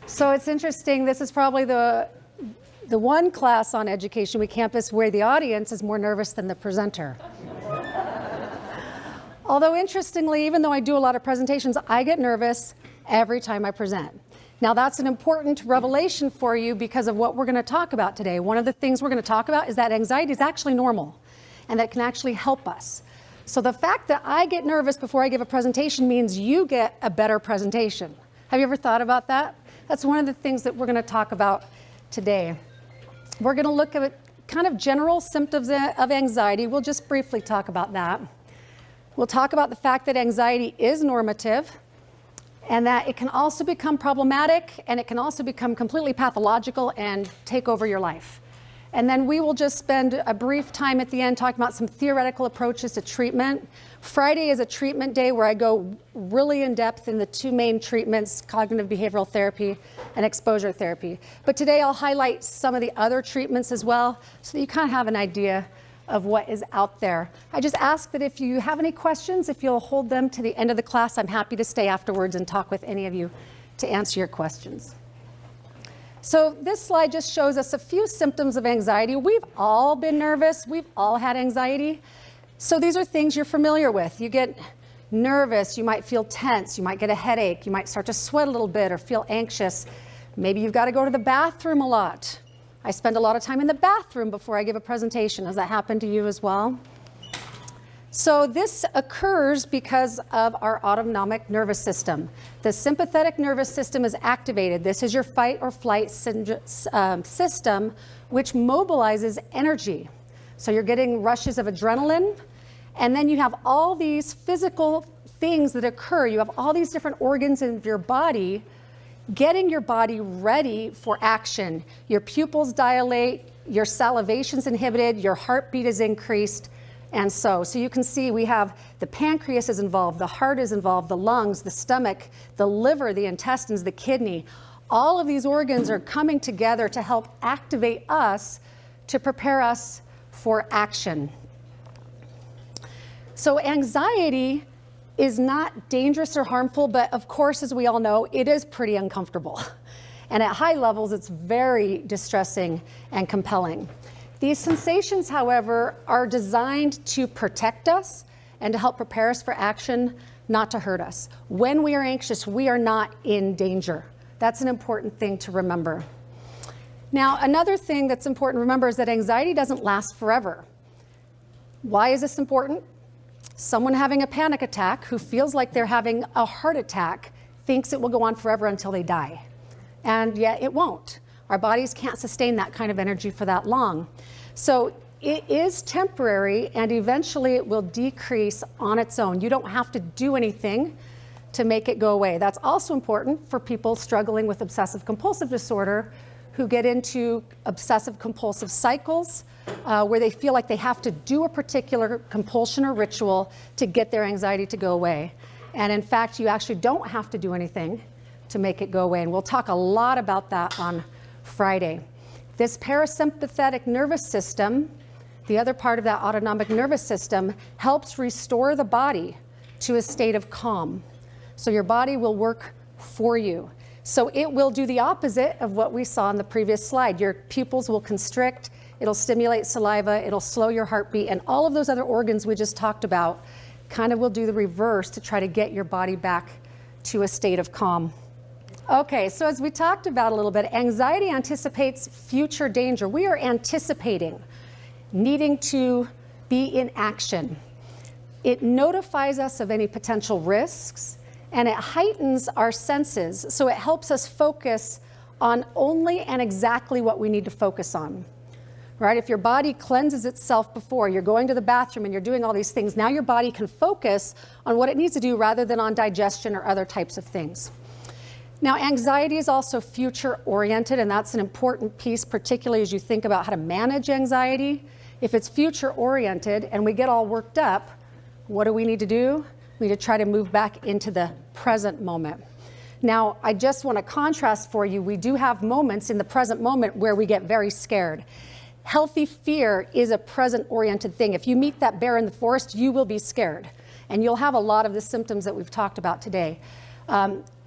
So it's interesting, this is probably the one class on Education Week campus where the audience is more nervous than the presenter. Although interestingly, even though I do a lot of presentations, I get nervous every time I present. Now that's an important revelation for you because of what we're going to talk about today. One of the things we're going to talk about is that anxiety is actually normal and that can actually help us. So the fact that I get nervous before I give a presentation means you get a better presentation. Have you ever thought about that? That's one of the things that we're going to talk about today. We're going to look at kind of general symptoms of anxiety. We'll just briefly talk about that. We'll talk about the fact that anxiety is normative and that it can also become problematic and it can also become completely pathological and take over your life. And then we will just spend a brief time at the end talking about some theoretical approaches to treatment. Friday is a treatment day where I go really in depth in the two main treatments, cognitive behavioral therapy and exposure therapy. But today I'll highlight some of the other treatments as well so that you kind of have an idea of what is out there. I just ask that if you have any questions, if you'll hold them to the end of the class, I'm happy to stay afterwards and talk with any of you to answer your questions. So this slide just shows us a few symptoms of anxiety. We've all been nervous. We've all had anxiety. So these are things you're familiar with. You get nervous, you might feel tense, you might get a headache, you might start to sweat a little bit or feel anxious. Maybe you've got to go to the bathroom a lot. I spend a lot of time in the bathroom before I give a presentation. Has that happened to you as well? So this occurs because of our autonomic nervous system. The sympathetic nervous system is activated. This is your fight or flight system, which mobilizes energy. So you're getting rushes of adrenaline, and then you have all these physical things that occur. You have all these different organs in your body getting your body ready for action. Your pupils dilate, your salivation's inhibited, your heartbeat is increased, and so you can see we have the pancreas is involved, the heart is involved, the lungs, the stomach, the liver, the intestines, the kidney. All of these organs are coming together to help activate us to prepare us for action. So anxiety is not dangerous or harmful, but of course, as we all know, it is pretty uncomfortable. And at high levels, it's very distressing and compelling. These sensations, however, are designed to protect us and to help prepare us for action, not to hurt us. When we are anxious, we are not in danger. That's an important thing to remember. Now, another thing that's important to remember is that anxiety doesn't last forever. Why is this important? Someone having a panic attack who feels like they're having a heart attack thinks it will go on forever until they die. And yet it won't. Our bodies can't sustain that kind of energy for that long. So it is temporary and eventually it will decrease on its own. You don't have to do anything to make it go away. That's also important for people struggling with obsessive compulsive disorder who get into obsessive compulsive cycles where they feel like they have to do a particular compulsion or ritual to get their anxiety to go away. And in fact, you actually don't have to do anything to make it go away. And we'll talk a lot about that on Friday. This parasympathetic nervous system, the other part of that autonomic nervous system, helps restore the body to a state of calm. So your body will work for you. So it will do the opposite of what we saw in the previous slide. Your pupils will constrict, it'll stimulate saliva, it'll slow your heartbeat, and all of those other organs we just talked about kind of will do the reverse to try to get your body back to a state of calm. Okay, so as we talked about a little bit, anxiety anticipates future danger. We are anticipating needing to be in action. It notifies us of any potential risks, and it heightens our senses, so it helps us focus on only and exactly what we need to focus on. Right? If your body cleanses itself before, you're going to the bathroom and you're doing all these things, now your body can focus on what it needs to do rather than on digestion or other types of things. Now, anxiety is also future-oriented, and that's an important piece, particularly as you think about how to manage anxiety. If it's future-oriented and we get all worked up, what do we need to do? We need to try to move back into the present moment. Now, I just want to contrast for you, we do have moments in the present moment where we get very scared. Healthy fear is a present-oriented thing. If you meet that bear in the forest, you will be scared, and you'll have a lot of the symptoms that we've talked about today.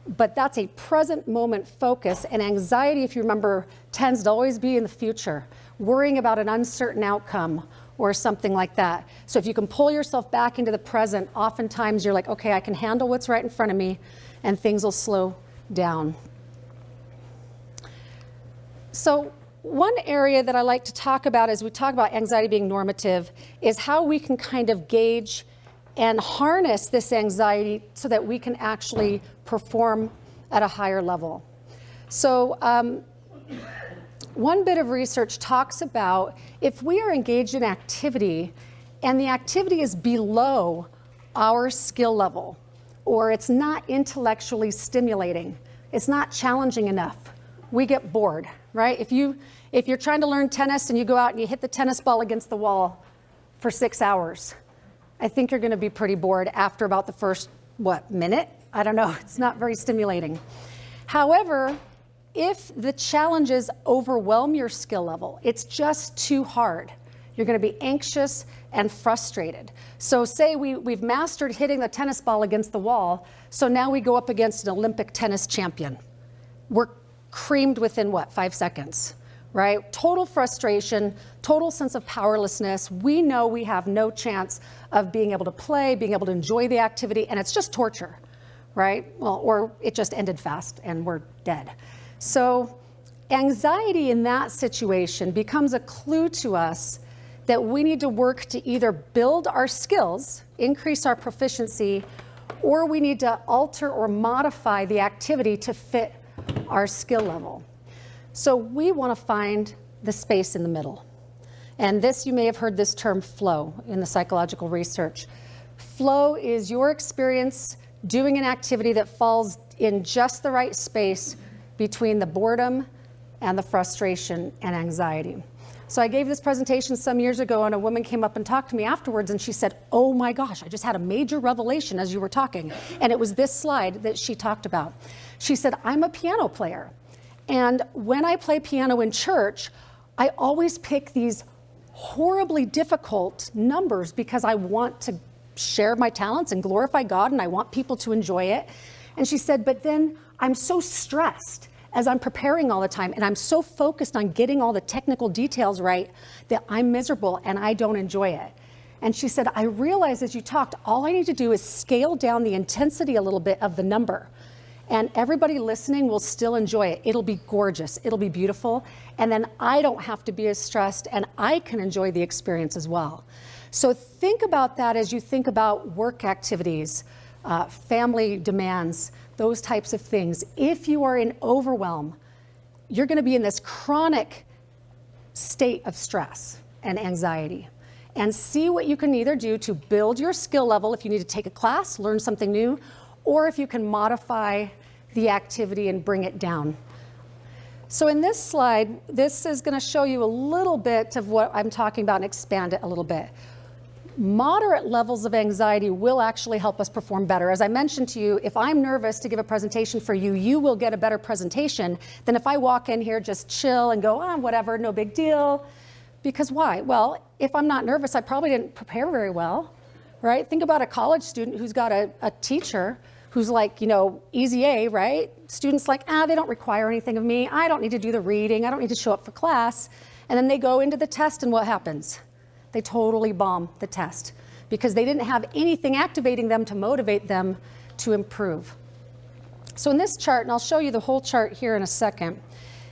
but that's a present moment focus. And anxiety, if you remember, tends to always be in the future, worrying about an uncertain outcome or something like that. So if you can pull yourself back into the present, oftentimes you're like, okay, I can handle what's right in front of me, and things will slow down. So one area that I like to talk about as we talk about anxiety being normative is how we can kind of gauge and harness this anxiety so that we can actually perform at a higher level. So one bit of research talks about if we are engaged in activity and the activity is below our skill level, or it's not intellectually stimulating, it's not challenging enough, we get bored, right? If you're trying to learn tennis and you go out and you hit the tennis ball against the wall for 6 hours, I think you're going to be pretty bored after about the first, minute? I don't know. It's not very stimulating. However, if the challenges overwhelm your skill level, it's just too hard, you're going to be anxious and frustrated. So say we've mastered hitting the tennis ball against the wall, so now we go up against an Olympic tennis champion. We're creamed within 5 seconds, right? Total frustration, total sense of powerlessness. We know we have no chance of being able to play, being able to enjoy the activity, and it's just torture, right? Well, or it just ended fast and we're dead. So anxiety in that situation becomes a clue to us that we need to work to either build our skills, increase our proficiency, or we need to alter or modify the activity to fit our skill level. So we want to find the space in the middle. And this, you may have heard this term flow in the psychological research. Flow is your experience doing an activity that falls in just the right space between the boredom and the frustration and anxiety. So I gave this presentation some years ago, and a woman came up and talked to me afterwards, and she said, oh my gosh, I just had a major revelation as you were talking. And it was this slide that she talked about. She said, I'm a piano player. And when I play piano in church, I always pick these horribly difficult numbers because I want to share my talents and glorify God, and I want people to enjoy it. And she said, but then I'm so stressed as I'm preparing all the time, and I'm so focused on getting all the technical details right that I'm miserable and I don't enjoy it. And she said, I realized as you talked, all I need to do is scale down the intensity a little bit of the number, and everybody listening will still enjoy it. It'll be gorgeous, it'll be beautiful, and then I don't have to be as stressed, and I can enjoy the experience as well. So think about that as you think about work activities, family demands, those types of things. If you are in overwhelm, you're going to be in this chronic state of stress and anxiety. And see what you can either do to build your skill level if you need to take a class, learn something new, or if you can modify the activity and bring it down. So in this slide, this is going to show you a little bit of what I'm talking about and expand it a little bit. Moderate levels of anxiety will actually help us perform better. As I mentioned to you, if I'm nervous to give a presentation for you, you will get a better presentation than if I walk in here, just chill and go, whatever, no big deal. Because why? Well, if I'm not nervous, I probably didn't prepare very well, right? Think about a college student who's got a teacher who's like, easy A, right? Students like, they don't require anything of me. I don't need to do the reading. I don't need to show up for class. And then they go into the test, and what happens? They totally bomb the test because they didn't have anything activating them to motivate them to improve. So in this chart, and I'll show you the whole chart here in a second.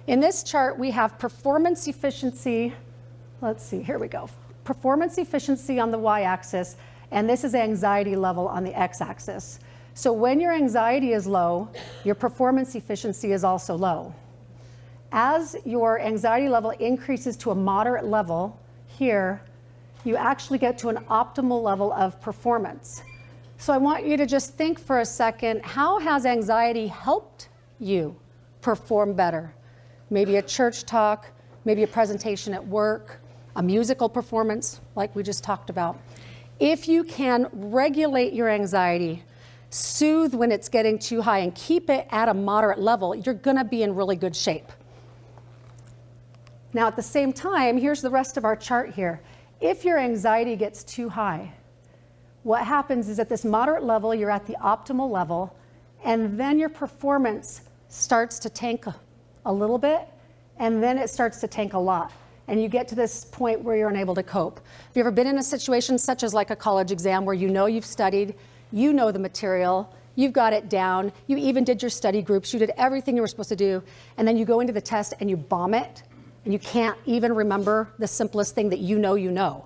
In this chart, we have performance efficiency. Let's see, here we go. Performance efficiency on the y-axis, and this is anxiety level on the x-axis. So when your anxiety is low, your performance efficiency is also low. As your anxiety level increases to a moderate level here, you actually get to an optimal level of performance. So I want you to just think for a second, how has anxiety helped you perform better? Maybe a church talk, maybe a presentation at work, a musical performance like we just talked about. If you can regulate your anxiety, soothe when it's getting too high, and keep it at a moderate level, you're gonna be in really good shape. Now at the same time, here's the rest of our chart here. If your anxiety gets too high, what happens is at this moderate level, you're at the optimal level, and then your performance starts to tank a little bit, and then it starts to tank a lot. And you get to this point where you're unable to cope. Have you ever been in a situation such as like a college exam where you know you've studied, you know the material, you've got it down, you even did your study groups, you did everything you were supposed to do, and then you go into the test and you bomb it, and you can't even remember the simplest thing that you know,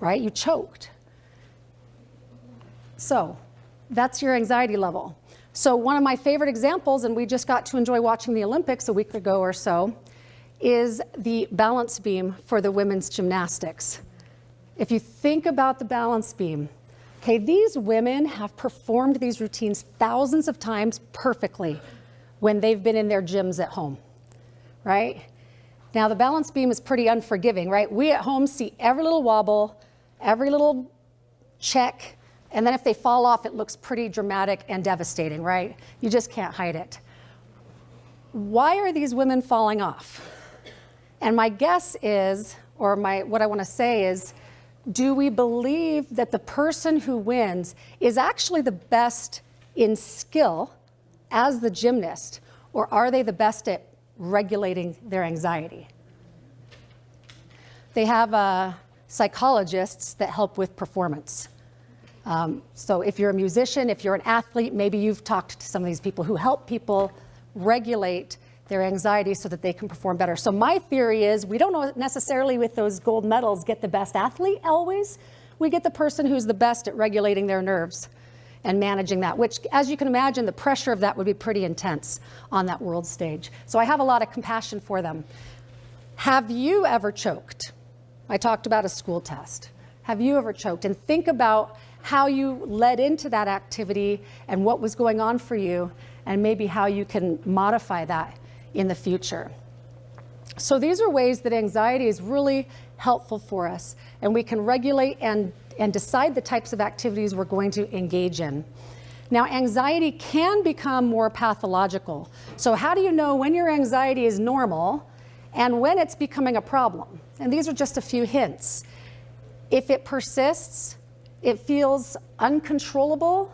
right? You choked. So that's your anxiety level. So one of my favorite examples, and we just got to enjoy watching the Olympics a week ago or so, is the balance beam for the women's gymnastics. If you think about the balance beam, okay, these women have performed these routines thousands of times perfectly when they've been in their gyms at home, right? Now the balance beam is pretty unforgiving, right? We at home see every little wobble, every little check, and then if they fall off, it looks pretty dramatic and devastating, right? You just can't hide it. Why are these women falling off? And my guess is, or what I want to say is, do we believe that the person who wins is actually the best in skill as the gymnast, or are they the best at regulating their anxiety? They have psychologists that help with performance. So if you're a musician, if you're an athlete, maybe you've talked to some of these people who help people regulate their anxiety so that they can perform better. So my theory is we don't necessarily with those gold medals get the best athlete always. We get the person who's the best at regulating their nerves and managing that, which, as you can imagine, the pressure of that would be pretty intense on that world stage. So I have a lot of compassion for them. Have you ever choked? I talked about a school test. Have you ever choked? And think about how you led into that activity and what was going on for you, and maybe how you can modify that in the future. So these are ways that anxiety is really helpful for us, and we can regulate and decide the types of activities we're going to engage in. Now, anxiety can become more pathological. So how do you know when your anxiety is normal and when it's becoming a problem? And these are just a few hints. If it persists, it feels uncontrollable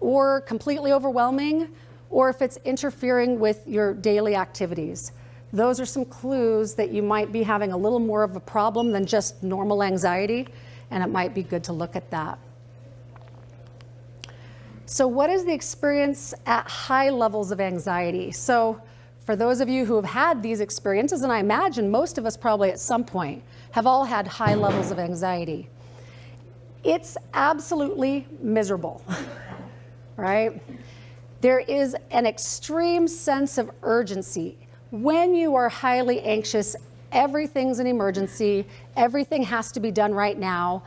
or completely overwhelming, or if it's interfering with your daily activities. Those are some clues that you might be having a little more of a problem than just normal anxiety, and it might be good to look at that. So what is the experience at high levels of anxiety? So for those of you who have had these experiences, and I imagine most of us probably at some point have all had high levels of anxiety, it's absolutely miserable, right? There is an extreme sense of urgency. When you are highly anxious, everything's an emergency, everything has to be done right now,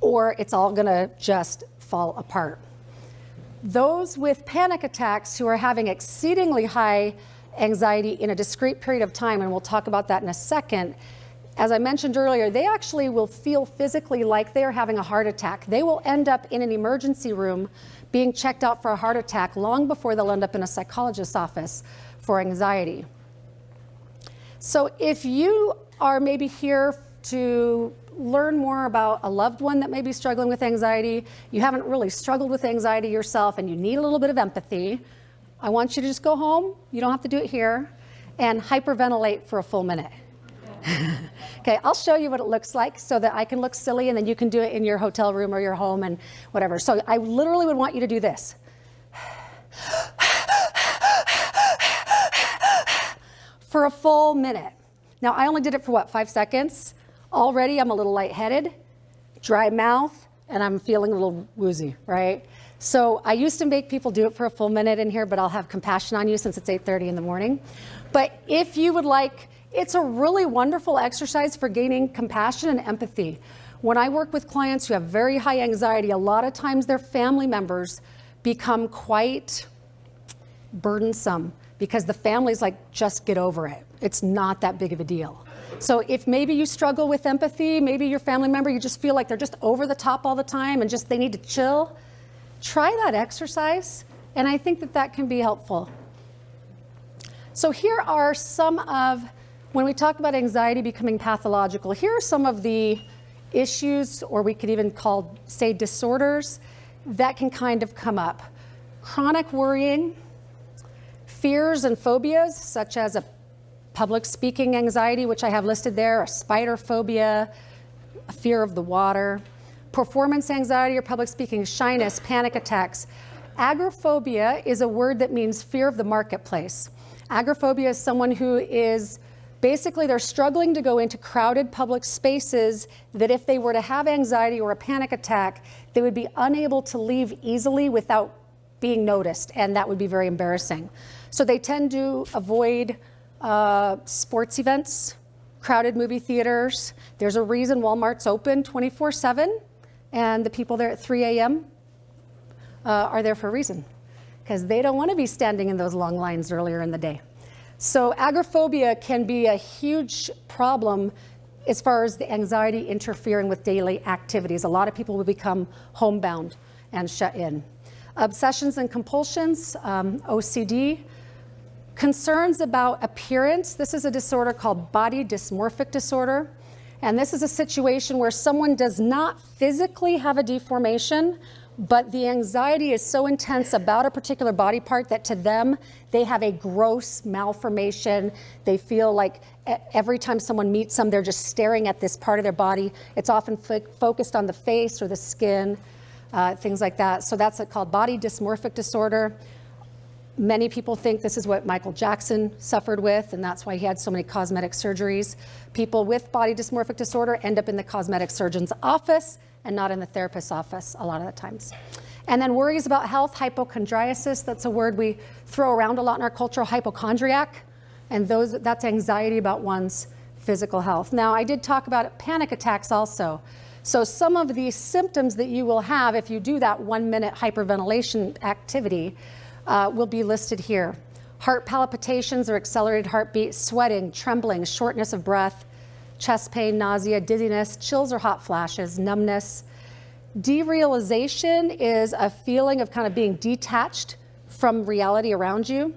or it's all gonna just fall apart. Those with panic attacks who are having exceedingly high anxiety in a discrete period of time, and we'll talk about that in a second, as I mentioned earlier, they actually will feel physically like they're having a heart attack. They will end up in an emergency room being checked out for a heart attack long before they'll end up in a psychologist's office for anxiety. So if you are maybe here to learn more about a loved one that may be struggling with anxiety, you haven't really struggled with anxiety yourself, and you need a little bit of empathy, I want you to just go home, you don't have to do it here, and hyperventilate for a full minute. Okay, I'll show you what it looks like so that I can look silly, and then you can do it in your hotel room or your home and whatever. So I literally would want you to do this. For a full minute. Now I only did it for what, 5 seconds? Already I'm a little lightheaded, dry mouth, and I'm feeling a little woozy, right? So I used to make people do it for a full minute in here, but I'll have compassion on you since it's 8:30 in the morning. But if you would like, it's a really wonderful exercise for gaining compassion and empathy. When I work with clients who have very high anxiety, a lot of times their family members become quite burdensome because the family's like, just get over it. It's not that big of a deal. So if maybe you struggle with empathy, maybe your family member, you just feel like they're just over the top all the time and just they need to chill, try that exercise, and I think that that can be helpful. So here are some of, when we talk about anxiety becoming pathological, here are some of the issues, or we could even say disorders, that can kind of come up. Chronic worrying, fears and phobias, such as a public speaking anxiety, which I have listed there, a spider phobia, a fear of the water, performance anxiety or public speaking, shyness, panic attacks. Agoraphobia is a word that means fear of the marketplace. Agoraphobia is someone who is basically, they're struggling to go into crowded public spaces that if they were to have anxiety or a panic attack, they would be unable to leave easily without being noticed, and that would be very embarrassing. So they tend to avoid sports events, crowded movie theaters. There's a reason Walmart's open 24/7, and the people there at 3 a.m. Are there for a reason, because they don't want to be standing in those long lines earlier in the day. So agoraphobia can be a huge problem as far as the anxiety interfering with daily activities. A lot of people will become homebound and shut in. Obsessions and compulsions, OCD. Concerns about appearance. This is a disorder called body dysmorphic disorder. And this is a situation where someone does not physically have a deformation, but the anxiety is so intense about a particular body part that to them, they have a gross malformation. They feel like every time someone meets them, they're just staring at this part of their body. It's often focused on the face or the skin, things like that. So that's called body dysmorphic disorder. Many people think this is what Michael Jackson suffered with, and that's why he had so many cosmetic surgeries. People with body dysmorphic disorder end up in the cosmetic surgeon's office and not in the therapist's office a lot of the times. And then worries about health, hypochondriasis, that's a word we throw around a lot in our culture, hypochondriac, and that's anxiety about one's physical health. Now, I did talk about panic attacks also. So some of these symptoms that you will have if you do that 1-minute hyperventilation activity will be listed here. Heart palpitations or accelerated heartbeat, sweating, trembling, shortness of breath, chest pain, nausea, dizziness, chills or hot flashes, numbness. Derealization is a feeling of kind of being detached from reality around you.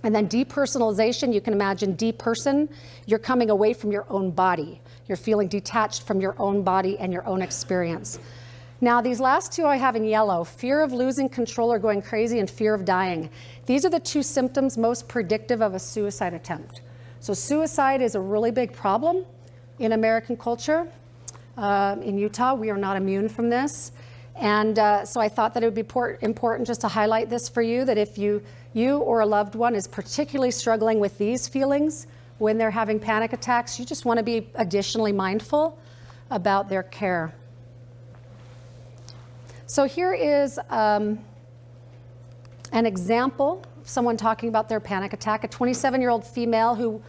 And then depersonalization, you can imagine deperson, you're coming away from your own body. You're feeling detached from your own body and your own experience. Now, these last two I have in yellow, fear of losing control or going crazy and fear of dying. These are the two symptoms most predictive of a suicide attempt. So suicide is a really big problem in American culture. In Utah, we are not immune from this. And so I thought that it would be important just to highlight this for you, that if you or a loved one is particularly struggling with these feelings when they're having panic attacks, you just want to be additionally mindful about their care. So here is an example of someone talking about their panic attack, a 27-year-old female who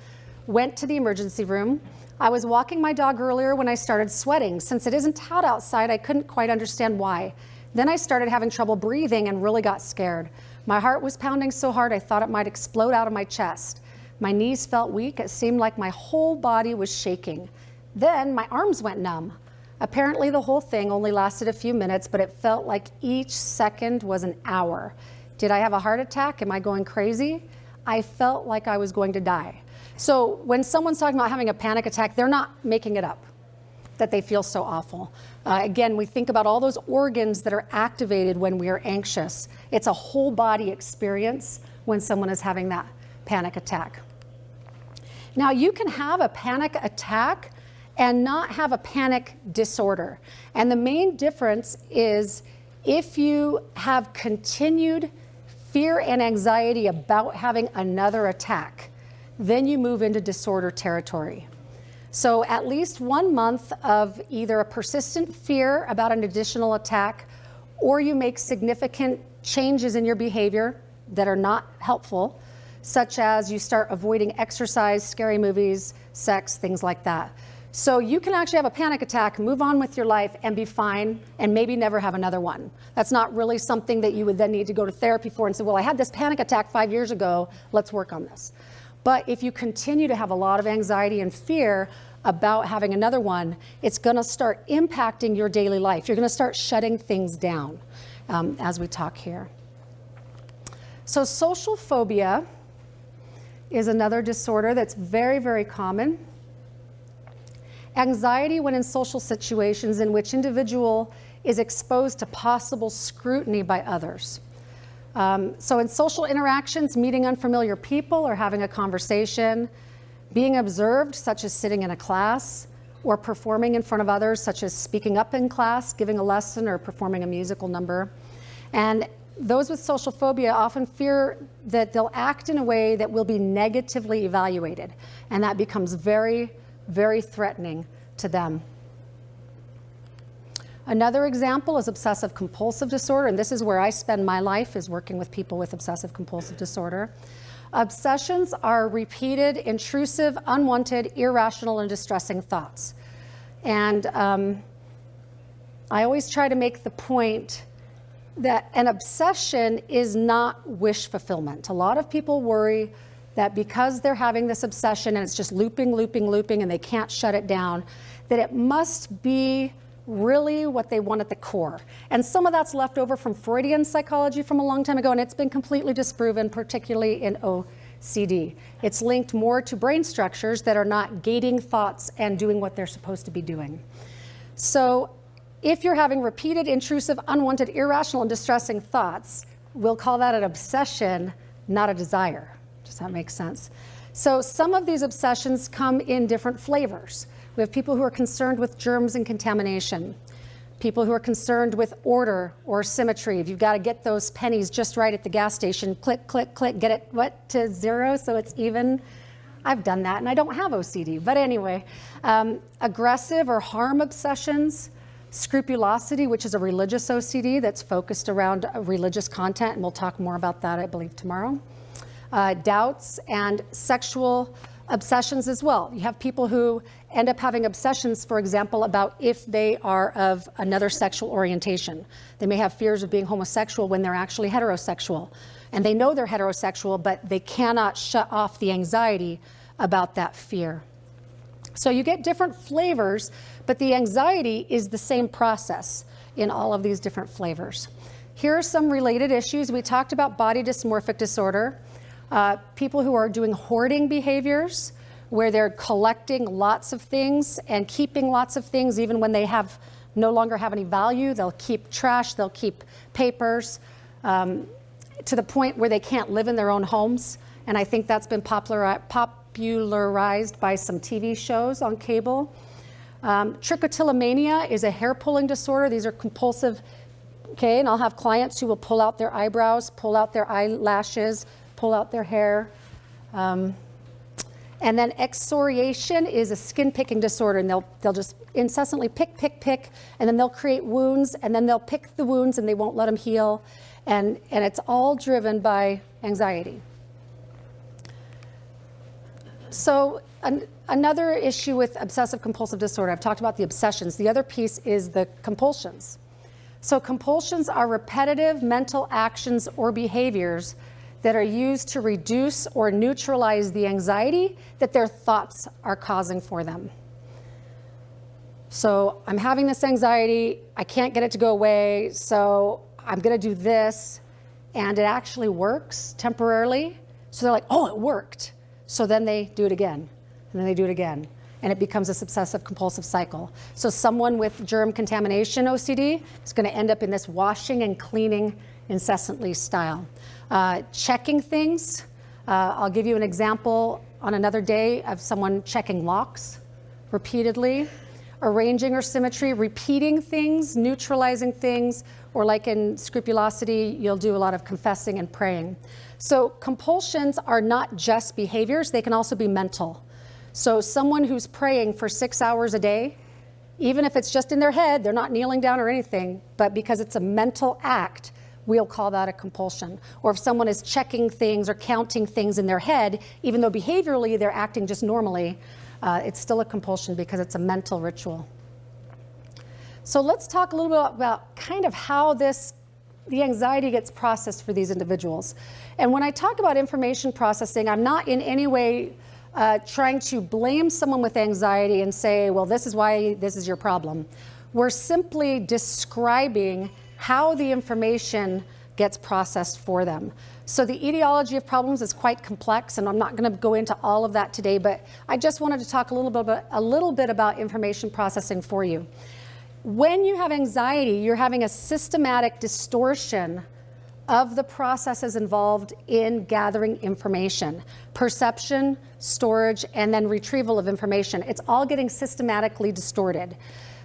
went to the emergency room. I was walking my dog earlier when I started sweating. Since it isn't hot outside, I couldn't quite understand why. Then I started having trouble breathing and really got scared. My heart was pounding so hard I thought it might explode out of my chest. My knees felt weak. It seemed like my whole body was shaking. Then my arms went numb. Apparently the whole thing only lasted a few minutes, but it felt like each second was an hour. Did I have a heart attack? Am I going crazy? I felt like I was going to die. So when someone's talking about having a panic attack, they're not making it up, that they feel so awful. Again, we think about all those organs that are activated when we are anxious. It's a whole body experience when someone is having that panic attack. Now, you can have a panic attack and not have a panic disorder. And the main difference is if you have continued fear and anxiety about having another attack, then you move into disorder territory. So at least 1 month of either a persistent fear about an additional attack, or you make significant changes in your behavior that are not helpful, such as you start avoiding exercise, scary movies, sex, things like that. So you can actually have a panic attack, move on with your life and be fine and maybe never have another one. That's not really something that you would then need to go to therapy for and say, well, I had this panic attack 5 years ago, let's work on this. But if you continue to have a lot of anxiety and fear about having another one, it's gonna start impacting your daily life. You're gonna start shutting things down as we talk here. So social phobia is another disorder that's very, very common. Anxiety when in social situations in which individual is exposed to possible scrutiny by others. So in social interactions, meeting unfamiliar people or having a conversation, being observed, such as sitting in a class, or performing in front of others, such as speaking up in class, giving a lesson, or performing a musical number. And those with social phobia often fear that they'll act in a way that will be negatively evaluated, and that becomes very, very threatening to them. Another example is obsessive compulsive disorder, and this is where I spend my life, is working with people with obsessive compulsive disorder. Obsessions are repeated, intrusive, unwanted, irrational, and distressing thoughts. And I always try to make the point that an obsession is not wish fulfillment. A lot of people worry that because they're having this obsession and it's just looping, looping, looping, and they can't shut it down, that it must be really what they want at the core. And some of that's left over from Freudian psychology from a long time ago, and it's been completely disproven, particularly in OCD. It's linked more to brain structures that are not gating thoughts and doing what they're supposed to be doing. So if you're having repeated, intrusive, unwanted, irrational, and distressing thoughts, we'll call that an obsession, not a desire. Does that make sense? So some of these obsessions come in different flavors. We have people who are concerned with germs and contamination, people who are concerned with order or symmetry. If you've got to get those pennies just right at the gas station, click, click, click, get it, what, to zero so it's even. I've done that and I don't have OCD, but anyway. Aggressive or harm obsessions, scrupulosity, which is a religious OCD that's focused around religious content, and we'll talk more about that, I believe, tomorrow. Doubts and sexual obsessions as well. You have people who end up having obsessions, for example, about if they are of another sexual orientation. They may have fears of being homosexual when they're actually heterosexual. And they know they're heterosexual, but they cannot shut off the anxiety about that fear. So you get different flavors, but the anxiety is the same process in all of these different flavors. Here are some related issues. We talked about body dysmorphic disorder. People who are doing hoarding behaviors, where they're collecting lots of things and keeping lots of things even when they no longer have any value. They'll keep trash, they'll keep papers, to the point where they can't live in their own homes. And I think that's been popularized by some TV shows on cable. Trichotillomania is a hair pulling disorder. These are compulsive, okay, and I'll have clients who will pull out their eyebrows, pull out their eyelashes, pull out their hair. And then excoriation is a skin picking disorder, and they'll just incessantly pick, and then they'll create wounds, and then they'll pick the wounds and they won't let them heal. And it's all driven by anxiety. So another issue with obsessive compulsive disorder, I've talked about the obsessions. The other piece is the compulsions. So compulsions are repetitive mental actions or behaviors that are used to reduce or neutralize the anxiety that their thoughts are causing for them. So I'm having this anxiety, I can't get it to go away, so I'm gonna do this, and it actually works temporarily. So they're like, oh, it worked. So then they do it again, and then they do it again, and it becomes this obsessive compulsive cycle. So someone with germ contamination OCD is gonna end up in this washing and cleaning incessantly style. Checking things. I'll give you an example on another day of someone checking locks repeatedly. Arranging or symmetry, repeating things, neutralizing things, or like in scrupulosity, you'll do a lot of confessing and praying. So compulsions are not just behaviors, they can also be mental. So someone who's praying for 6 hours a day, even if it's just in their head, they're not kneeling down or anything, but because it's a mental act, we'll call that a compulsion. Or if someone is checking things or counting things in their head, even though behaviorally they're acting just normally, it's still a compulsion because it's a mental ritual. So let's talk a little bit about kind of how the anxiety gets processed for these individuals. And when I talk about information processing, I'm not in any way trying to blame someone with anxiety and say, well, this is why this is your problem. We're simply describing how the information gets processed for them. So the etiology of problems is quite complex, and I'm not going to go into all of that today, but I just wanted to talk a little bit about information processing for you. When you have anxiety, you're having a systematic distortion of the processes involved in gathering information, perception, storage, and then retrieval of information. It's all getting systematically distorted.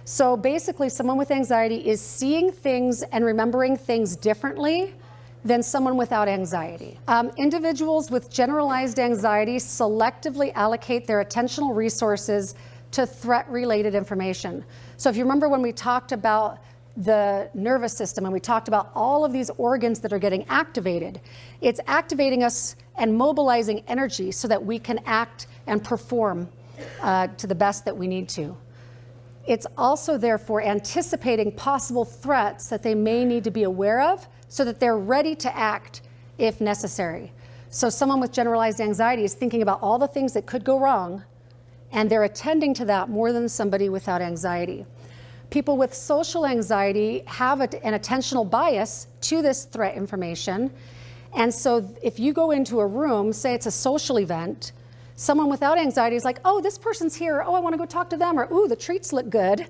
So basically, someone with anxiety is seeing things and remembering things differently than someone without anxiety. Individuals with generalized anxiety selectively allocate their attentional resources to threat-related information. So if you remember when we talked about the nervous system and we talked about all of these organs that are getting activated, it's activating us and mobilizing energy so that we can act and perform to the best that we need to. It's also therefore anticipating possible threats that they may need to be aware of so that they're ready to act if necessary. So someone with generalized anxiety is thinking about all the things that could go wrong, and they're attending to that more than somebody without anxiety. People with social anxiety have an attentional bias to this threat information. And so if you go into a room, say it's a social event, someone without anxiety is like, oh, this person's here. Oh, I want to go talk to them. Or, ooh, the treats look good.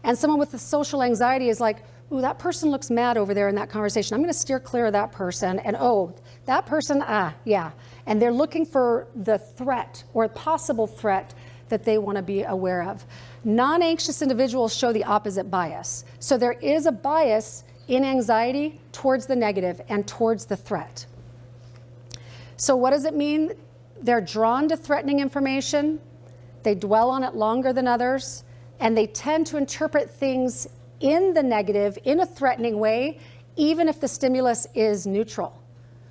And someone with the social anxiety is like, ooh, that person looks mad over there in that conversation. I'm going to steer clear of that person. And oh, that person, yeah. And they're looking for the threat or a possible threat that they want to be aware of. Non-anxious individuals show the opposite bias. So there is a bias in anxiety towards the negative and towards the threat. So what does it mean? They're drawn to threatening information, they dwell on it longer than others, and they tend to interpret things in the negative, in a threatening way, even if the stimulus is neutral.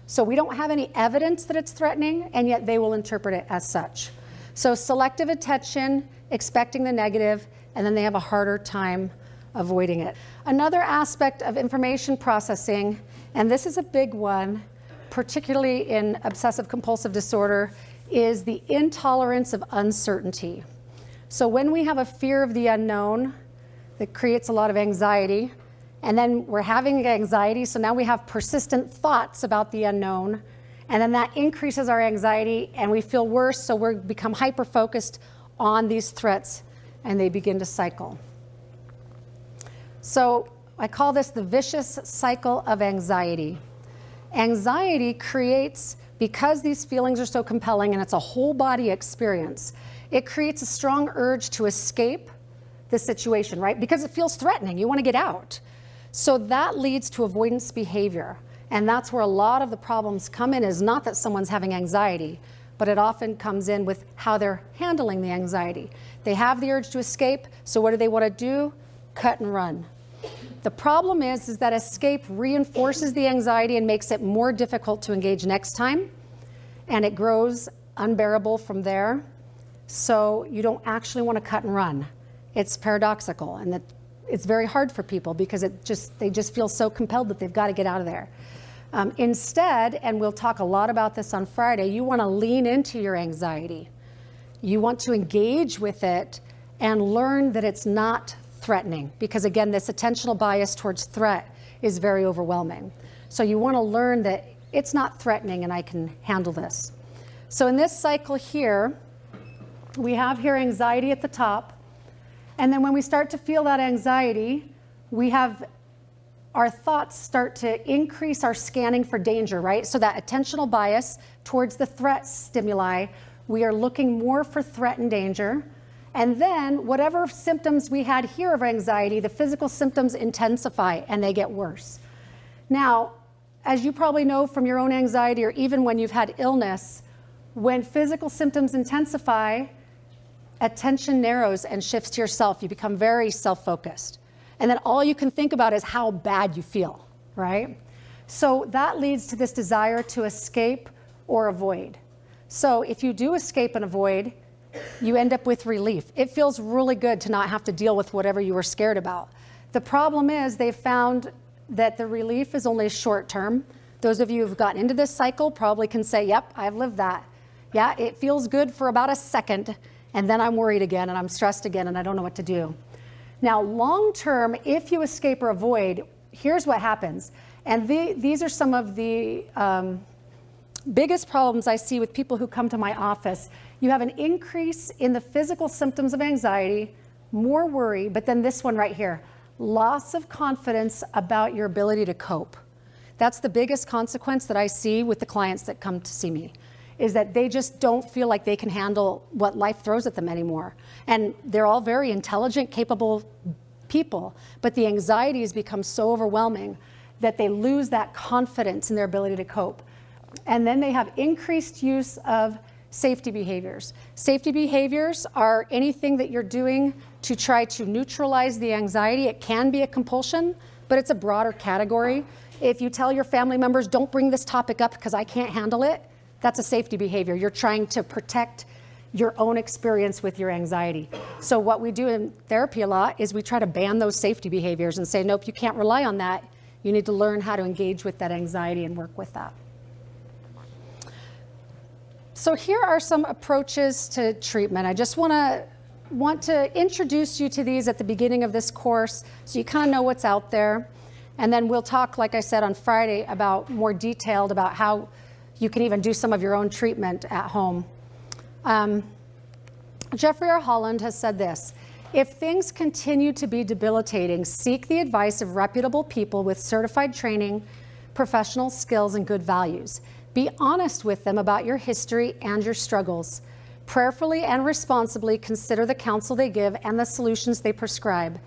So we don't have any evidence that it's threatening, and yet they will interpret it as such. So selective attention, expecting the negative, and then they have a harder time avoiding it. Another aspect of information processing, and this is a big one, particularly in obsessive compulsive disorder, is the intolerance of uncertainty. So when we have a fear of the unknown, that creates a lot of anxiety, and then we're having anxiety, so now we have persistent thoughts about the unknown, and then that increases our anxiety and we feel worse, so we become hyper-focused on these threats and they begin to cycle. So I call this the vicious cycle of anxiety. Anxiety creates, because these feelings are so compelling and it's a whole body experience, it creates a strong urge to escape the situation, right? Because it feels threatening, you want to get out. So that leads to avoidance behavior. And that's where a lot of the problems come in, is not that someone's having anxiety, but it often comes in with how they're handling the anxiety. They have the urge to escape, so what do they want to do? Cut and run. The problem is that escape reinforces the anxiety and makes it more difficult to engage next time, and it grows unbearable from there. So you don't actually want to cut and run. It's paradoxical, and that it's very hard for people because they just feel so compelled that they've got to get out of there. Instead, and we'll talk a lot about this on Friday, you want to lean into your anxiety. You want to engage with it and learn that it's not threatening, because again, this attentional bias towards threat is very overwhelming. So you want to learn that it's not threatening and I can handle this. So in this cycle here, we have here anxiety at the top. And then when we start to feel that anxiety, we have our thoughts start to increase our scanning for danger, right? So that attentional bias towards the threat stimuli, we are looking more for threat and danger. And then whatever symptoms we had here of anxiety, the physical symptoms intensify and they get worse. Now, as you probably know from your own anxiety, or even when you've had illness, when physical symptoms intensify, attention narrows and shifts to yourself. You become very self-focused. And then all you can think about is how bad you feel, right? So that leads to this desire to escape or avoid. So if you do escape and avoid, you end up with relief. It feels really good to not have to deal with whatever you were scared about. The problem is they've found that the relief is only short term. Those of you who've gotten into this cycle probably can say, yep, I've lived that. Yeah, it feels good for about a second, and then I'm worried again, and I'm stressed again, and I don't know what to do. Now, long term, if you escape or avoid, here's what happens. And these are some of the biggest problems I see with people who come to my office. You have an increase in the physical symptoms of anxiety, more worry, but then this one right here, loss of confidence about your ability to cope. That's the biggest consequence that I see with the clients that come to see me, is that they just don't feel like they can handle what life throws at them anymore. And they're all very intelligent, capable people, but the anxiety has become so overwhelming that they lose that confidence in their ability to cope. And then they have increased use of safety behaviors. Safety behaviors are anything that you're doing to try to neutralize the anxiety. It can be a compulsion, but it's a broader category. If you tell your family members, don't bring this topic up because I can't handle it, that's a safety behavior. You're trying to protect your own experience with your anxiety. So what we do in therapy a lot is we try to ban those safety behaviors and say, nope, you can't rely on that. You need to learn how to engage with that anxiety and work with that. So here are some approaches to treatment. I just want to introduce you to these at the beginning of this course so you kind of know what's out there. And then we'll talk, like I said, on Friday about more detailed about how you can even do some of your own treatment at home. Jeffrey R. Holland has said this: if things continue to be debilitating, seek the advice of reputable people with certified training, professional skills, and good values. Be honest with them about your history and your struggles. Prayerfully and responsibly consider the counsel they give and the solutions they prescribe.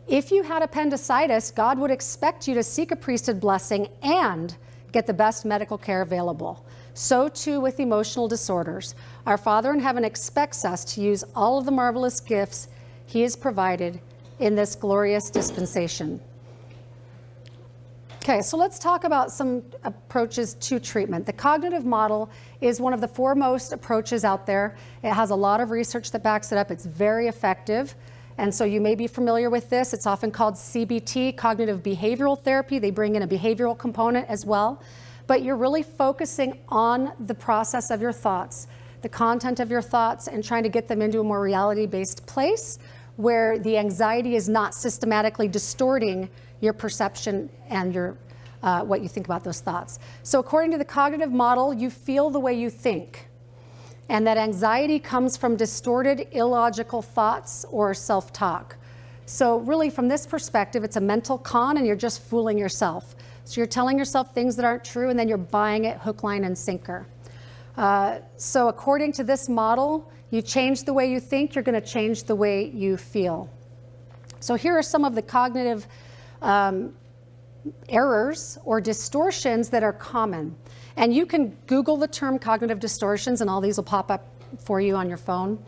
If you had appendicitis, God would expect you to seek a priesthood blessing and get the best medical care available. So too with emotional disorders. Our Father in heaven expects us to use all of the marvelous gifts He has provided in this glorious dispensation. Okay, so let's talk about some approaches to treatment. The cognitive model is one of the foremost approaches out there. It has a lot of research that backs it up. It's very effective. And so you may be familiar with this. It's often called CBT, cognitive behavioral therapy. They bring in a behavioral component as well. But you're really focusing on the process of your thoughts, the content of your thoughts, and trying to get them into a more reality-based place where the anxiety is not systematically distorting your perception and your what you think about those thoughts. So according to the cognitive model, you feel the way you think. And that anxiety comes from distorted, illogical thoughts or self-talk. So really from this perspective, it's a mental con and you're just fooling yourself. So you're telling yourself things that aren't true and then you're buying it hook, line, and sinker. So according to this model, you change the way you think, you're going to change the way you feel. So here are some of the cognitive errors or distortions that are common. And you can Google the term cognitive distortions and all these will pop up for you on your phone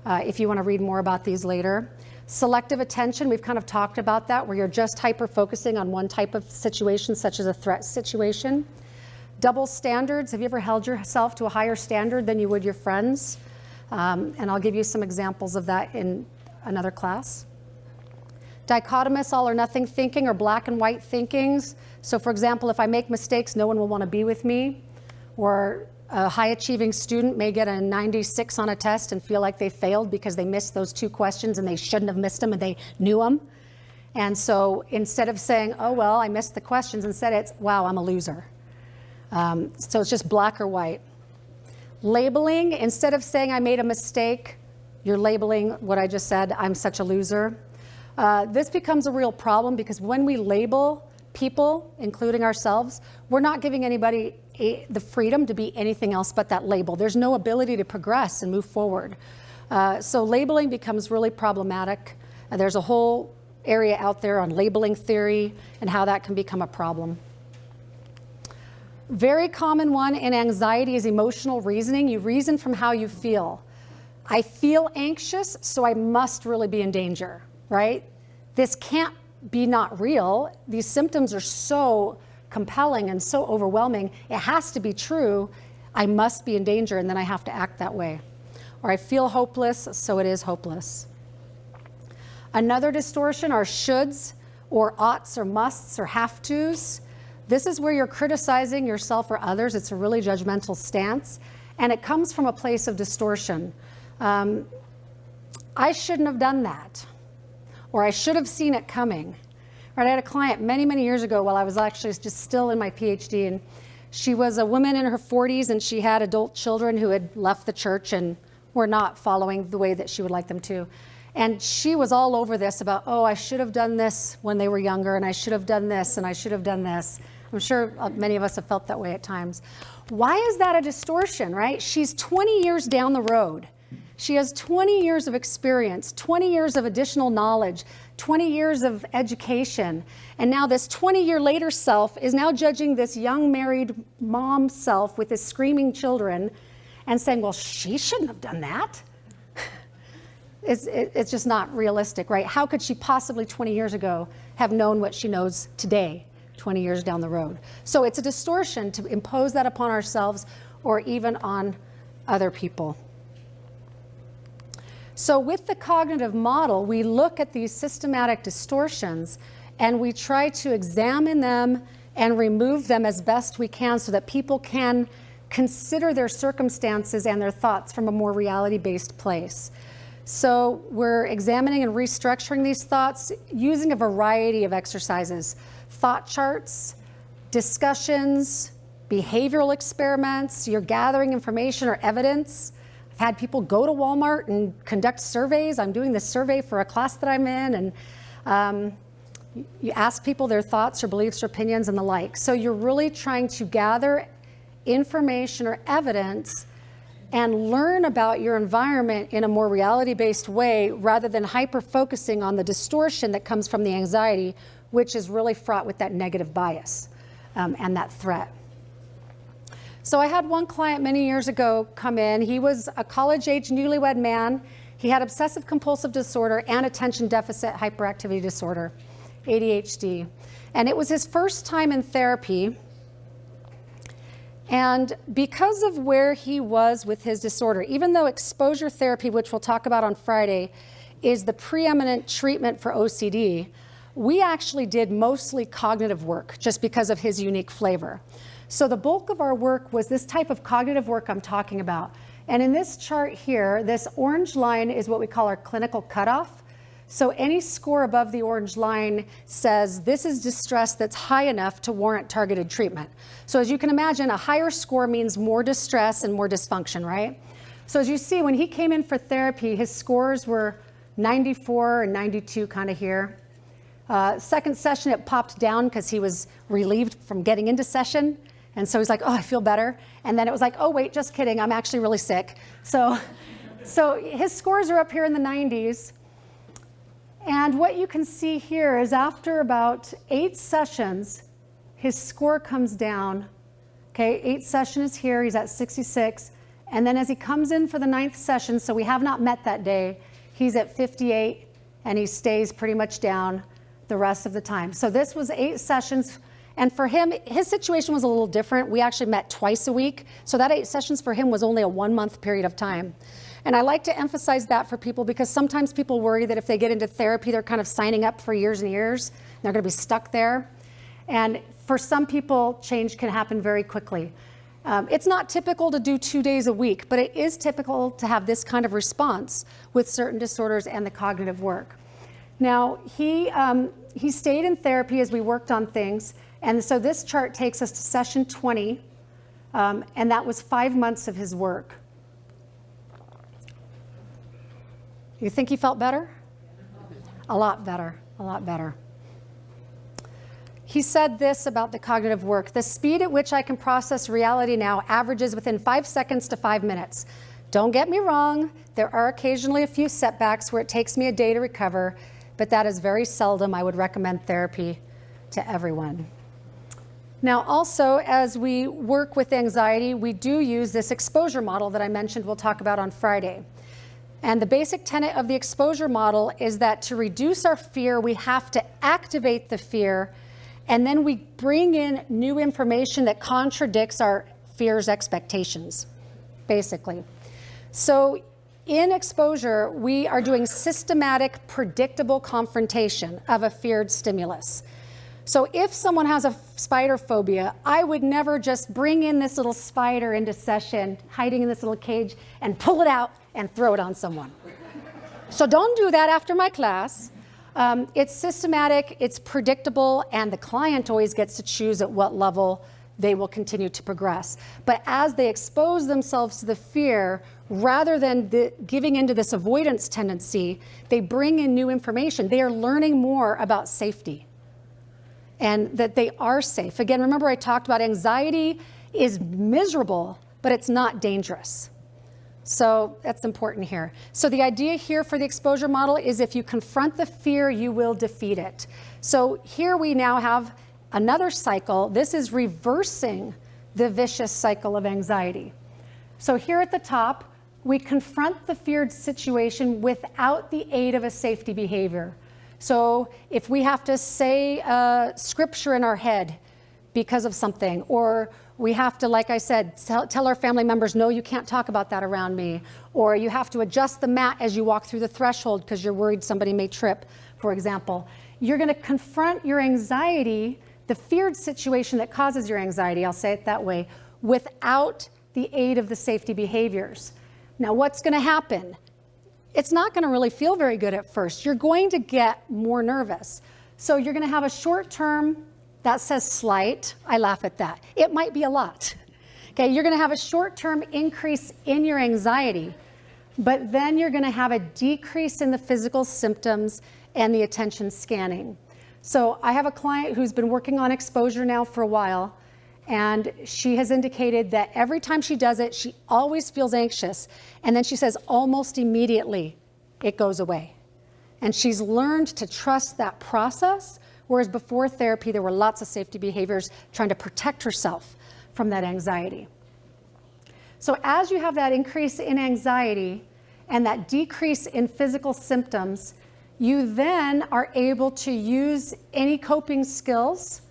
if you want to read more about these later. Selective attention, we've kind of talked about that, where you're just hyper-focusing on one type of situation, such as a threat situation. Double standards, have you ever held yourself to a higher standard than you would your friends? And I'll give you some examples of that in another class. Dichotomous all or nothing thinking or black and white thinkings. So for example, if I make mistakes, no one will want to be with me. Or a high achieving student may get a 96 on a test and feel like they failed because they missed those 2 questions and they shouldn't have missed them and they knew them. And so instead of saying, oh, well, I missed the questions, instead it's, wow, I'm a loser. So it's just black or white. Labeling, instead of saying I made a mistake, you're labeling what I just said, I'm such a loser. This becomes a real problem because when we label people, including ourselves, we're not giving anybody the freedom to be anything else but that label. There's no ability to progress and move forward. So labeling becomes really problematic. There's a whole area out there on labeling theory and how that can become a problem. Very common one in anxiety is emotional reasoning. You reason from how you feel. I feel anxious, so I must really be in danger, right? This can't be not real. These symptoms are so compelling and so overwhelming. It has to be true. I must be in danger, and then I have to act that way. Or I feel hopeless, so it is hopeless. Another distortion are shoulds or oughts or musts or have tos. This is where you're criticizing yourself or others. It's a really judgmental stance, and it comes from a place of distortion. I shouldn't have done that, or I should have seen it coming. Right, I had a client many, many years ago while I was actually just still in my PhD, and she was a woman in her 40s, and she had adult children who had left the church and were not following the way that she would like them to. And she was all over this about, oh, I should have done this when they were younger, and I should have done this, and I should have done this. I'm sure many of us have felt that way at times. Why is that a distortion, right? She's 20 years down the road. She has 20 years of experience, 20 years of additional knowledge, 20 years of education. And now this 20-year later self is now judging this young married mom self with his screaming children and saying, well, she shouldn't have done that. It's just not realistic, right? How could she possibly 20 years ago have known what she knows today, 20 years down the road? So it's a distortion to impose that upon ourselves or even on other people. So with the cognitive model, we look at these systematic distortions and we try to examine them and remove them as best we can so that people can consider their circumstances and their thoughts from a more reality-based place. So we're examining and restructuring these thoughts using a variety of exercises: thought charts, discussions, behavioral experiments. You're gathering information or evidence. I've had people go to Walmart and conduct surveys. I'm doing this survey for a class that I'm in, and you ask people their thoughts or beliefs or opinions and the like. So you're really trying to gather information or evidence and learn about your environment in a more reality-based way rather than hyper-focusing on the distortion that comes from the anxiety, which is really fraught with that negative bias and that threat. So I had one client many years ago come in. He was a college-age newlywed man. He had obsessive compulsive disorder and attention deficit hyperactivity disorder, ADHD. And it was his first time in therapy. And because of where he was with his disorder, even though exposure therapy, which we'll talk about on Friday, is the preeminent treatment for OCD, we actually did mostly cognitive work just because of his unique flavor. So the bulk of our work was this type of cognitive work I'm talking about. And in this chart here, this orange line is what we call our clinical cutoff. So any score above the orange line says this is distress that's high enough to warrant targeted treatment. So as you can imagine, a higher score means more distress and more dysfunction, right? So as you see, when he came in for therapy, his scores were 94 and 92 kind of here. Second session, it popped down because he was relieved from getting into session. And so he's like, oh, I feel better. And then it was like, oh, wait, just kidding. I'm actually really sick. So his scores are up here in the 90s. And what you can see here is after about 8 sessions, his score comes down. Okay, 8 sessions here, he's at 66. And then as he comes in for the 9th session, so we have not met that day, he's at 58 and he stays pretty much down the rest of the time. So this was 8 sessions. And for him, his situation was a little different. We actually met twice a week. So that 8 sessions for him was only a 1-month period of time. And I like to emphasize that for people because sometimes people worry that if they get into therapy, they're kind of signing up for years and years. And they're going to be stuck there. And for some people, change can happen very quickly. It's not typical to do 2 days a week, but it is typical to have this kind of response with certain disorders and the cognitive work. Now, he stayed in therapy as we worked on things. And so this chart takes us to session 20, and that was 5 months of his work. You think he felt better? A lot better, a lot better. He said this about the cognitive work: the speed at which I can process reality now averages within 5 seconds to 5 minutes. Don't get me wrong, there are occasionally a few setbacks where it takes me a day to recover, but that is very seldom. I would recommend therapy to everyone. Now also, as we work with anxiety, we do use this exposure model that I mentioned we'll talk about on Friday. And the basic tenet of the exposure model is that to reduce our fear, we have to activate the fear, and then we bring in new information that contradicts our fear's expectations, basically. So in exposure, we are doing systematic, predictable confrontation of a feared stimulus. So if someone has a spider phobia, I would never just bring in this little spider into session, hiding in this little cage, and pull it out and throw it on someone. So don't do that after my class. It's systematic, it's predictable, and the client always gets to choose at what level they will continue to progress. But as they expose themselves to the fear, rather than giving into this avoidance tendency, they bring in new information. They are learning more about safety. and that they are safe. Again, remember I talked about anxiety is miserable, but it's not dangerous. So that's important here. So the idea here for the exposure model is if you confront the fear, you will defeat it. So here we now have another cycle. This is reversing the vicious cycle of anxiety. So here at the top, we confront the feared situation without the aid of a safety behavior. So if we have to say scripture in our head because of something, or we have to, like I said, tell our family members, no, you can't talk about that around me, or you have to adjust the mat as you walk through the threshold because you're worried somebody may trip, for example. You're going to confront your anxiety, the feared situation that causes your anxiety, I'll say it that way, without the aid of the safety behaviors. Now, what's going to happen? It's not going to really feel very good at first. You're going to get more nervous. So you're going to have a short-term, that says slight, I laugh at that. It might be a lot. Okay, you're going to have a short-term increase in your anxiety, but then you're going to have a decrease in the physical symptoms and the attention scanning. So I have a client who's been working on exposure now for a while, and she has indicated that every time she does it, she always feels anxious. And then she says almost immediately it goes away. And she's learned to trust that process, whereas before therapy, there were lots of safety behaviors trying to protect herself from that anxiety. So as you have that increase in anxiety and that decrease in physical symptoms, you then are able to use any coping skills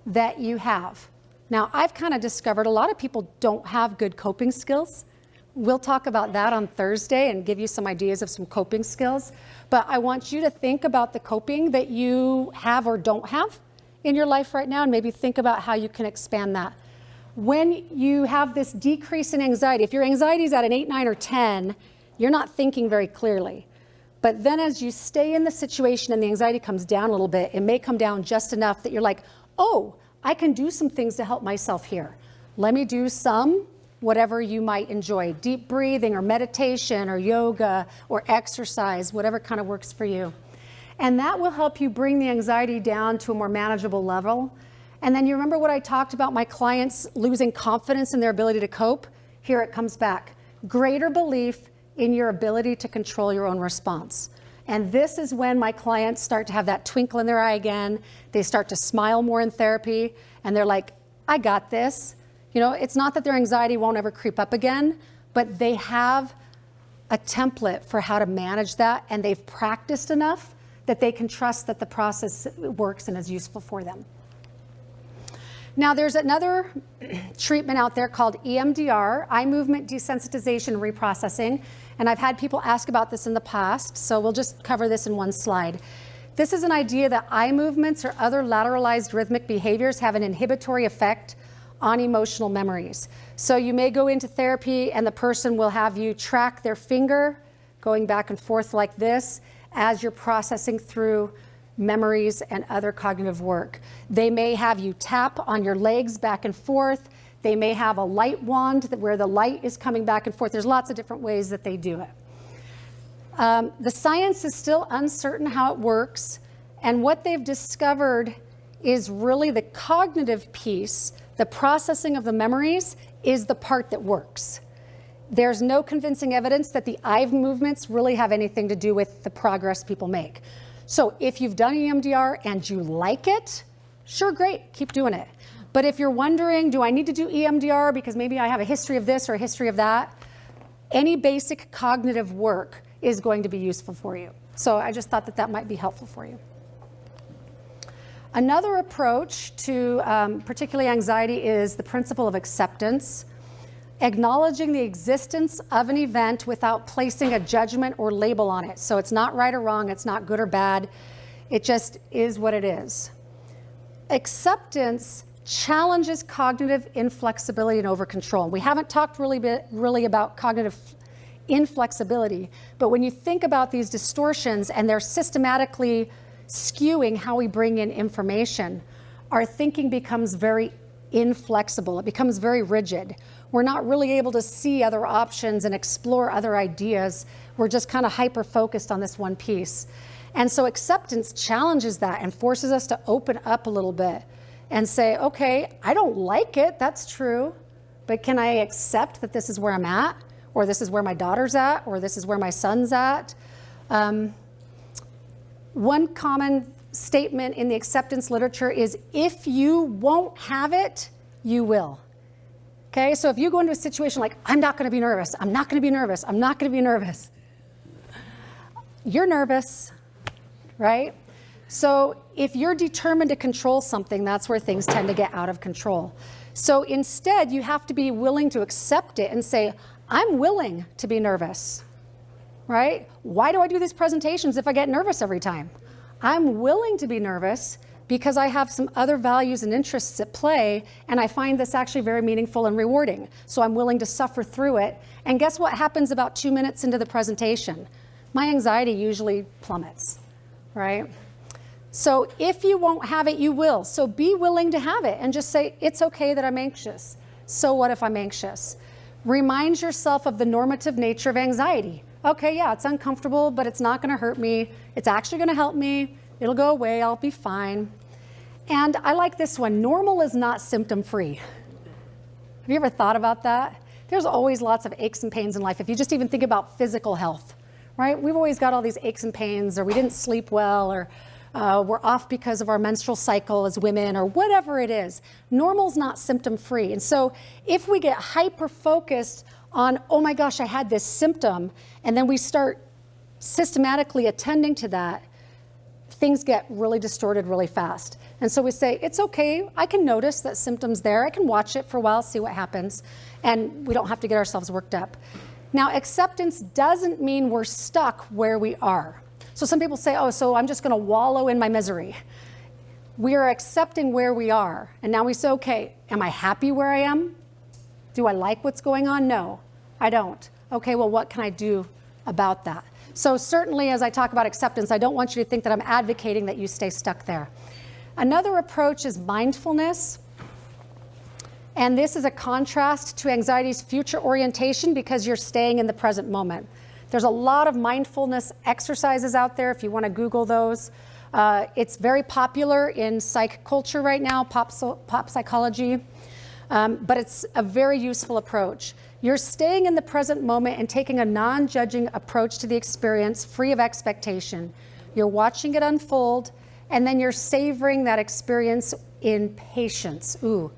that you have. Now, I've kind of discovered a lot of people don't have good coping skills. We'll talk about that on Thursday and give you some ideas of some coping skills. But I want you to think about the coping that you have or don't have in your life right now, and maybe think about how you can expand that. When you have this decrease in anxiety, if your anxiety is at an 8, 9, or 10, you're not thinking very clearly. But then as you stay in the situation and the anxiety comes down a little bit, it may come down just enough that you're like, oh, I can do some things to help myself here. Let me do some, whatever you might enjoy, deep breathing or meditation or yoga or exercise, whatever kind of works for you. And that will help you bring the anxiety down to a more manageable level. And then you remember what I talked about my clients losing confidence in their ability to cope? Here it comes back. Greater belief in your ability to control your own response. And this is when my clients start to have that twinkle in their eye again. They start to smile more in therapy, and they're like, I got this. You know, it's not that their anxiety won't ever creep up again, but they have a template for how to manage that, and they've practiced enough that they can trust that the process works and is useful for them. Now, there's another treatment out there called EMDR, eye movement desensitization reprocessing, and I've had people ask about this in the past, so we'll just cover this in one slide. This is an idea that eye movements or other lateralized rhythmic behaviors have an inhibitory effect on emotional memories. So you may go into therapy and the person will have you track their finger going back and forth like this as you're processing through memories and other cognitive work. They may have you tap on your legs back and forth. They may have a light wand where the light is coming back and forth. There's lots of different ways that they do it. The science is still uncertain how it works, and what they've discovered is really the cognitive piece, the processing of the memories, is the part that works. There's no convincing evidence that the eye movements really have anything to do with the progress people make. So if you've done EMDR and you like it, sure, great, keep doing it. But if you're wondering, do I need to do EMDR because maybe I have a history of this or a history of that, any basic cognitive work is going to be useful for you. So I just thought that that might be helpful for you. Another approach to particularly anxiety is the principle of acceptance, acknowledging the existence of an event without placing a judgment or label on it. So it's not right or wrong, it's not good or bad, it just is what it is. Acceptance challenges cognitive inflexibility and over-control. We haven't talked really about cognitive inflexibility, but when you think about these distortions and they're systematically skewing how we bring in information, our thinking becomes very inflexible. It becomes very rigid. We're not really able to see other options and explore other ideas. We're just kind of hyper-focused on this one piece. And so acceptance challenges that and forces us to open up a little bit and say, okay, I don't like it, that's true, but can I accept that this is where I'm at, or this is where my daughter's at, or this is where my son's at? One common statement in the acceptance literature is, if you won't have it, you will. Okay, so if you go into a situation like, I'm not going to be nervous, I'm not going to be nervous, I'm not going to be nervous, you're nervous, right? So if you're determined to control something, that's where things tend to get out of control. So instead, you have to be willing to accept it and say, I'm willing to be nervous, right? Why do I do these presentations if I get nervous every time? I'm willing to be nervous because I have some other values and interests at play, and I find this actually very meaningful and rewarding. So I'm willing to suffer through it. And guess what happens about 2 minutes into the presentation? My anxiety usually plummets, right? So if you won't have it, you will. So be willing to have it and just say, it's okay that I'm anxious. So what if I'm anxious? Remind yourself of the normative nature of anxiety. Okay, yeah, it's uncomfortable, but it's not gonna hurt me. It's actually gonna help me. It'll go away, I'll be fine. And I like this one, normal is not symptom-free. Have you ever thought about that? There's always lots of aches and pains in life. If you just even think about physical health, right? We've always got all these aches and pains, or we didn't sleep well, or we're off because of our menstrual cycle as women, or whatever it is. Normal's not symptom-free. And so if we get hyper-focused on, oh my gosh, I had this symptom, and then we start systematically attending to that, things get really distorted really fast. And so we say, it's okay, I can notice that symptom's there, I can watch it for a while, see what happens, and we don't have to get ourselves worked up. Now, acceptance doesn't mean we're stuck where we are. So some people say, oh, so I'm just gonna wallow in my misery. We are accepting where we are. And now we say, okay, am I happy where I am? Do I like what's going on? No, I don't. Okay, well, what can I do about that? So certainly as I talk about acceptance, I don't want you to think that I'm advocating that you stay stuck there. Another approach is mindfulness. And this is a contrast to anxiety's future orientation because you're staying in the present moment. There's a lot of mindfulness exercises out there if you want to Google those. It's very popular in psych culture right now, pop psychology, but it's a very useful approach. You're staying in the present moment and taking a non-judging approach to the experience, free of expectation. You're watching it unfold, and then you're savoring that experience in patience. Ooh,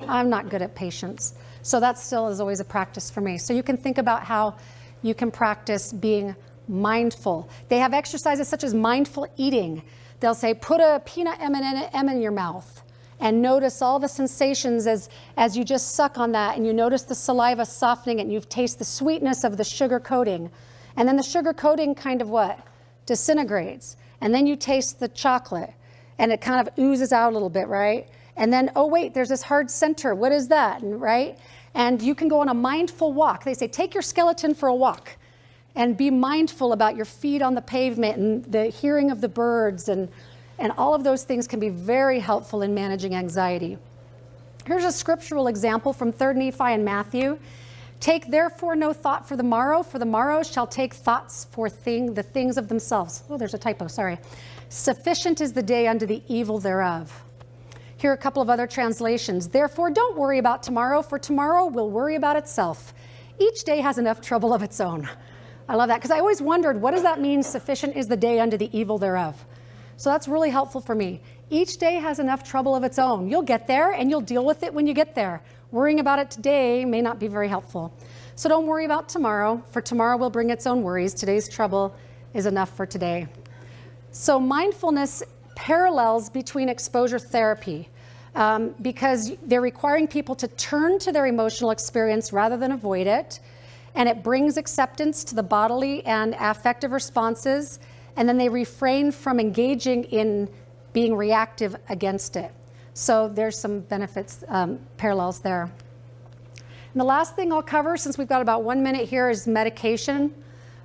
I'm not good at patience. So that still is always a practice for me. So you can think about how you can practice being mindful. They have exercises such as mindful eating. They'll say, put a peanut M&M in your mouth and notice all the sensations as you just suck on that, and you notice the saliva softening and you taste the sweetness of the sugar coating. And then the sugar coating kind of what? Disintegrates. And then you taste the chocolate and it kind of oozes out a little bit, right? And then, oh wait, there's this hard center. What is that, right? And you can go on a mindful walk. They say, take your skeleton for a walk and be mindful about your feet on the pavement and the hearing of the birds, and all of those things can be very helpful in managing anxiety. Here's a scriptural example from 3 Nephi and Matthew. Take therefore no thought for the morrow shall take thoughts for the things of themselves. Oh, there's a typo, sorry. Sufficient is the day unto the evil thereof. Here are a couple of other translations. Therefore, don't worry about tomorrow, for tomorrow will worry about itself. Each day has enough trouble of its own. I love that, because I always wondered, what does that mean, sufficient is the day unto the evil thereof? So that's really helpful for me. Each day has enough trouble of its own. You'll get there, and you'll deal with it when you get there. Worrying about it today may not be very helpful. So don't worry about tomorrow, for tomorrow will bring its own worries. Today's trouble is enough for today. So mindfulness parallels between exposure therapy because they're requiring people to turn to their emotional experience rather than avoid it. And it brings acceptance to the bodily and affective responses. And then they refrain from engaging in being reactive against it. So there's some benefits, parallels there. And the last thing I'll cover, since we've got about 1 minute here, is medication.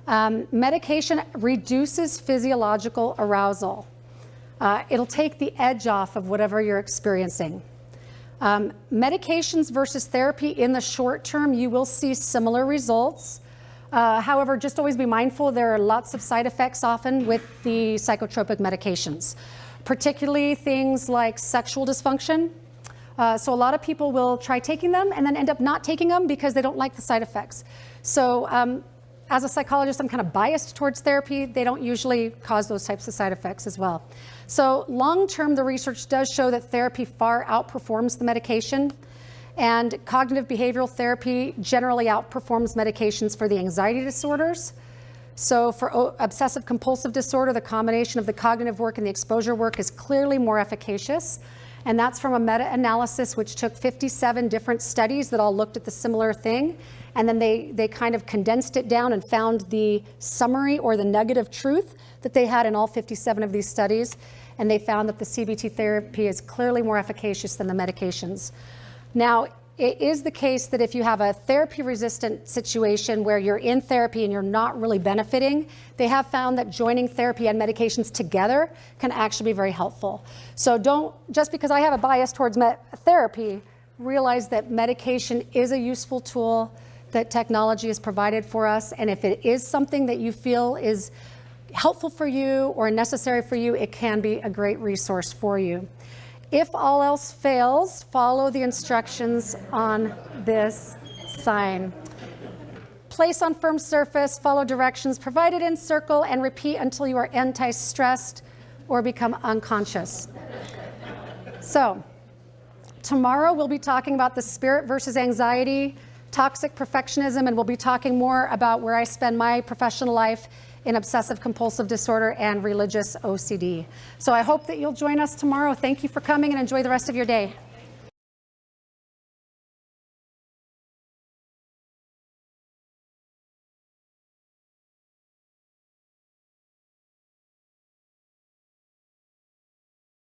Medication reduces physiological arousal. It'll take the edge off of whatever you're experiencing. Medications versus therapy in the short term, you will see similar results. However, just always be mindful there are lots of side effects often with the psychotropic medications, particularly things like sexual dysfunction. So a lot of people will try taking them and then end up not taking them because they don't like the side effects. So as a psychologist, I'm kind of biased towards therapy. They don't usually cause those types of side effects as well. So long-term, the research does show that therapy far outperforms the medication. And cognitive behavioral therapy generally outperforms medications for the anxiety disorders. So for obsessive compulsive disorder, the combination of the cognitive work and the exposure work is clearly more efficacious. And that's from a meta-analysis which took 57 different studies that all looked at the similar thing. And then they kind of condensed it down and found the summary or the nugget of truth that they had in all 57 of these studies. And they found that the CBT therapy is clearly more efficacious than the medications. Now, it is the case that if you have a therapy-resistant situation where you're in therapy and you're not really benefiting, they have found that joining therapy and medications together can actually be very helpful. So don't, just because I have a bias towards therapy, realize that medication is a useful tool that technology has provided for us. And if it is something that you feel is helpful for you or necessary for you, it can be a great resource for you. If all else fails, follow the instructions on this sign. Place on firm surface, follow directions provided in circle, and repeat until you are anti-stressed or become unconscious. So, tomorrow we'll be talking about the spirit versus anxiety, toxic perfectionism, and we'll be talking more about where I spend my professional life in obsessive compulsive disorder and religious OCD. So I hope that you'll join us tomorrow. Thank you for coming and enjoy the rest of your day.